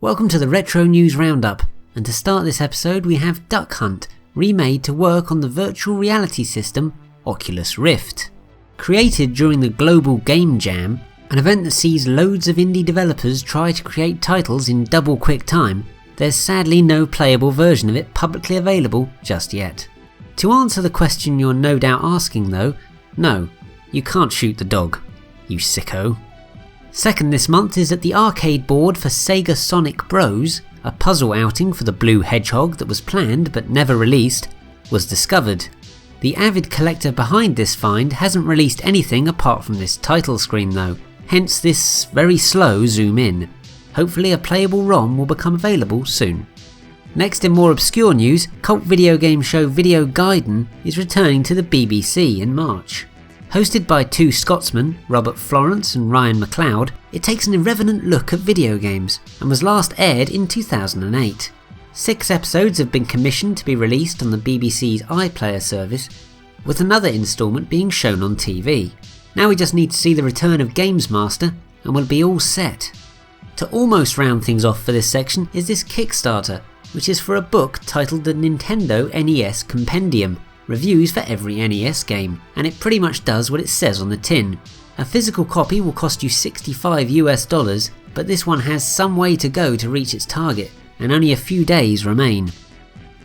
Welcome to the Retro News Roundup, and to start this episode we have Duck Hunt, remade to work on the virtual reality system Oculus Rift. Created during the Global Game Jam, an event that sees loads of indie developers try to create titles in double quick time, there's sadly no playable version of it publicly available just yet. To answer the question you're no doubt asking though, no, you can't shoot the dog, you sicko. Second this month is that the arcade board for Sega Sonic Bros, a puzzle outing for the Blue Hedgehog that was planned but never released, was discovered. The avid collector behind this find hasn't released anything apart from this title screen though, hence this very slow zoom in. Hopefully a playable ROM will become available soon. Next, in more obscure news, cult video game show Video Gaiden is returning to the BBC in March. Hosted by two Scotsmen, Robert Florence and Ryan McLeod, it takes an irreverent look at video games and was last aired in 2008. 6 episodes have been commissioned to be released on the BBC's iPlayer service, with another instalment being shown on TV. Now we just need to see the return of Games Master and we'll be all set. To almost round things off for this section is this KickStarter, which is for a book titled the Nintendo NES Compendium, reviews for every NES game, and it pretty much does what it says on the tin. A physical copy will cost you $65 US, but this one has some way to go to reach its target, and only a few days remain.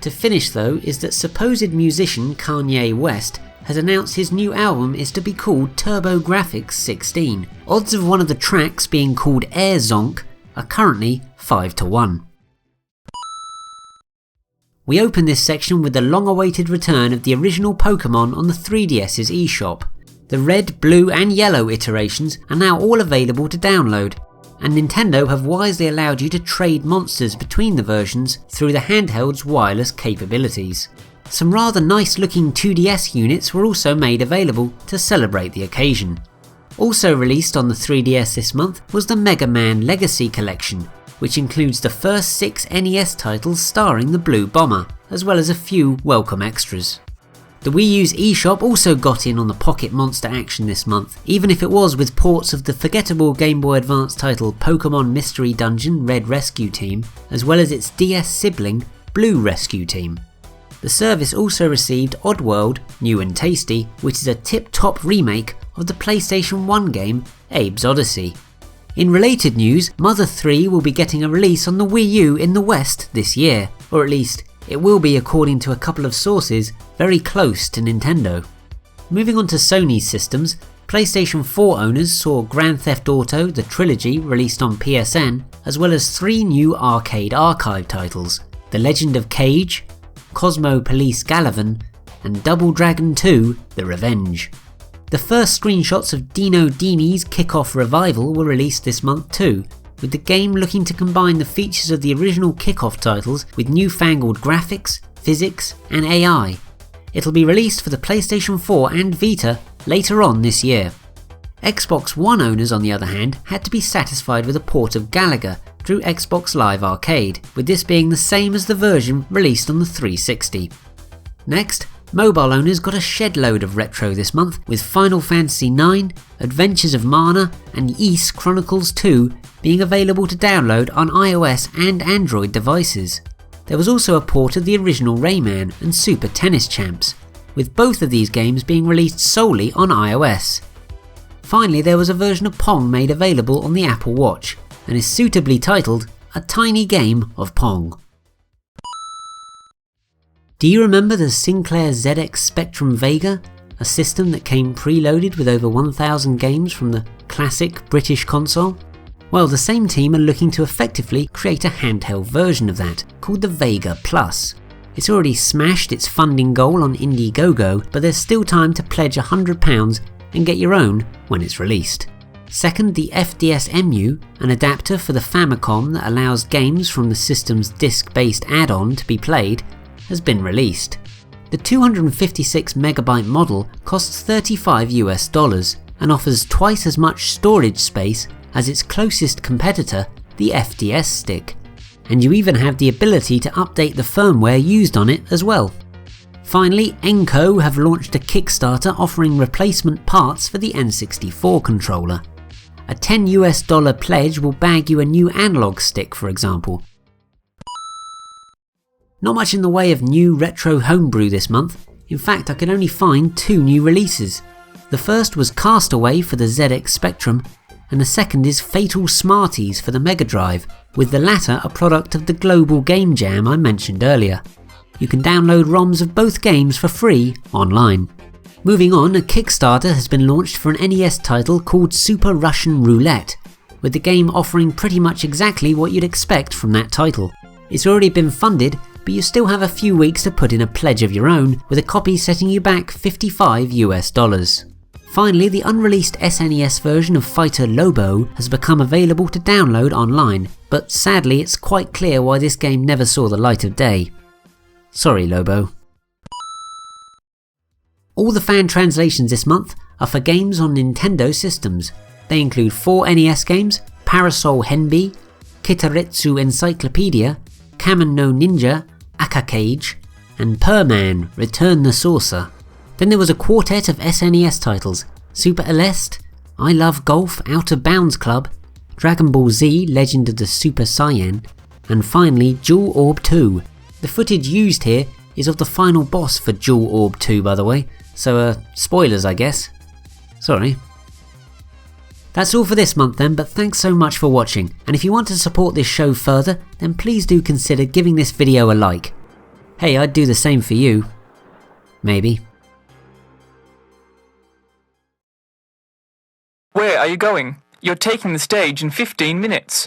To finish though is that supposed musician Kanye West has announced his new album is to be called TurboGrafx 16. Odds of one of the tracks being called Air Zonk are currently 5-1. We open this section with the long-awaited return of the original Pokémon on the 3DS's eShop. The red, blue and yellow iterations are now all available to download, and Nintendo have wisely allowed you to trade monsters between the versions through the handheld's wireless capabilities. Some rather nice looking 2DS units were also made available to celebrate the occasion. Also released on the 3DS this month was the Mega Man Legacy Collection, which includes the first 6 NES titles starring the Blue Bomber, as well as a few welcome extras. The Wii U's eShop also got in on the Pocket Monster action this month, even if it was with ports of the forgettable Game Boy Advance title Pokémon Mystery Dungeon Red Rescue Team, as well as its DS sibling Blue Rescue Team. The service also received Oddworld New and Tasty, which is a tip-top remake of the PlayStation 1 game Abe's Odyssey. In related news, Mother 3 will be getting a release on the Wii U in the West this year, or at least it will be according to a couple of sources very close to Nintendo. Moving on to Sony's systems, PlayStation 4 owners saw Grand Theft Auto The Trilogy released on PSN, as well as 3 new Arcade Archive titles, The Legend of Cage, Cosmo Police Galavan, and Double Dragon 2 The Revenge. The first screenshots of Dino Dini's Kickoff Revival were released this month too, with the game looking to combine the features of the original Kickoff titles with newfangled graphics, physics and AI. It'll be released for the PlayStation 4 and Vita later on this year. Xbox One owners on the other hand had to be satisfied with a port of Galaga through Xbox Live Arcade, with this being the same as the version released on the 360. Next, mobile owners got a shed load of retro this month, with Final Fantasy IX, Adventures of Mana and Ys Chronicles 2 being available to download on iOS and Android devices. There was also a port of the original Rayman and Super Tennis Champs, with both of these games being released solely on iOS. Finally, there was a version of Pong made available on the Apple Watch, and is suitably titled A Tiny Game of Pong. Do you remember the Sinclair ZX Spectrum Vega, a system that came preloaded with over 1,000 games from the classic British console? Well, the same team are looking to effectively create a handheld version of that, called the Vega Plus. It's already smashed its funding goal on IndieGoGo, but there's still time to pledge £100 and get your own when it's released. Second, the FDSEmu, an adapter for the Famicom that allows games from the system's disc-based add-on to be played, has been released. The 256MB model costs $35 US and offers twice as much storage space as its closest competitor, the FDS stick, and you even have the ability to update the firmware used on it as well. Finally, Enkko have launched a Kickstarter offering replacement parts for the N64 controller. A $10 pledge will bag you a new analog stick, for example. Not much in the way of new retro homebrew this month. In fact, I could only find 2 new releases. The first was Castaway for the ZX Spectrum, and the second is Fatal Smarties for the Mega Drive, with the latter a product of the Global Game Jam I mentioned earlier. You can download ROMs of both games for free online. Moving on, a Kickstarter has been launched for an NES title called Super Russian Roulette, with the game offering pretty much exactly what you'd expect from that title. It's already been funded, but you still have a few weeks to put in a pledge of your own, with a copy setting you back $55. Finally, the unreleased SNES version of Fighter Lobo has become available to download online, but sadly it's quite clear why this game never saw the light of day. Sorry, Lobo. All the fan translations this month are for games on Nintendo systems. They include 4 NES games, Parasol Henbee, Kiteretsu Encyclopedia, Kamen no Ninja, Akakage, and Perman, Return the Saucer. Then there was a quartet of SNES titles, Super Celeste, I Love Golf, Out of Bounds Club, Dragon Ball Z, Legend of the Super Saiyan, and finally Jewel Orb 2. The footage used here is of the final boss for Jewel Orb 2, by the way, so spoilers I guess. Sorry. That's all for this month then, but thanks so much for watching, and if you want to support this show further, then please do consider giving this video a like. Hey, I'd do the same for you. Maybe. Where are you going? You're taking the stage in 15 minutes.